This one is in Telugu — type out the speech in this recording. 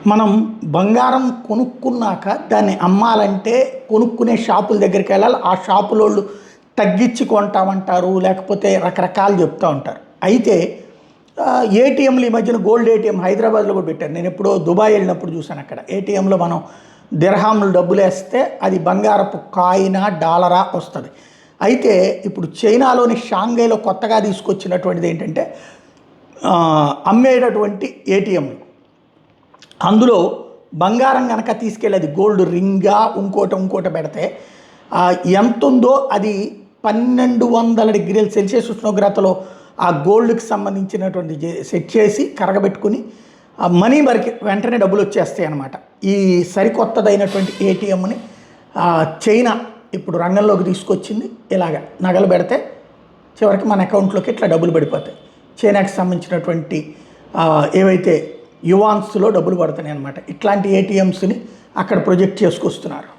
మనం బంగారం కొనుక్కున్నాక దాన్ని అమ్మాలంటే కొనుక్కునే షాపుల దగ్గరికి వెళ్ళాలి. ఆ షాపులోళ్ళు తగ్గించి కొంటామంటారు, లేకపోతే రకరకాలు చెప్తూ ఉంటారు. అయితే ఏటీఎంలు ఈ మధ్యన గోల్డ్ ఏటీఎం హైదరాబాద్లో కూడా పెట్టారు. నేను ఎప్పుడో దుబాయ్ వెళ్ళినప్పుడు చూశాను. అక్కడ ఏటీఎంలో మనం దిర్హాములు డబ్బులు వేస్తే అది బంగారపు కాయినా డాలరా వస్తుంది. అయితే ఇప్పుడు చైనాలోని షాంఘైలో కొత్తగా తీసుకొచ్చినటువంటిది ఏంటంటే అమ్మేటటువంటి ఏటీఎంలు, అందులో బంగారం కనుక తీసుకెళ్ళేది గోల్డ్ రింగా ఇంకోటి పెడితే ఎంత ఉందో అది 1200 డిగ్రీల సెల్సియస్ ఉష్ణోగ్రతలో ఆ గోల్డ్కి సంబంధించినటువంటి సెట్ చేసి కరగబెట్టుకుని మనీ వరకు వెంటనే డబ్బులు వచ్చేస్తాయి అన్నమాట. ఈ సరికొత్తదైనటువంటి ఏటీఎంని చైనా ఇప్పుడు రంగంలోకి తీసుకొచ్చింది. ఇలాగ నగలు పెడితే చివరికి మన అకౌంట్లోకి ఇట్లా డబ్బులు పడిపోతాయి. చైనాకి సంబంధించినటువంటి ఏవైతే యువాన్స్లో డబ్బులు పడుతున్నాయి అన్నమాట. ఇట్లాంటి ఏటీఎంస్ని అక్కడ ప్రొజెక్ట్ చేసుకొస్తున్నారు.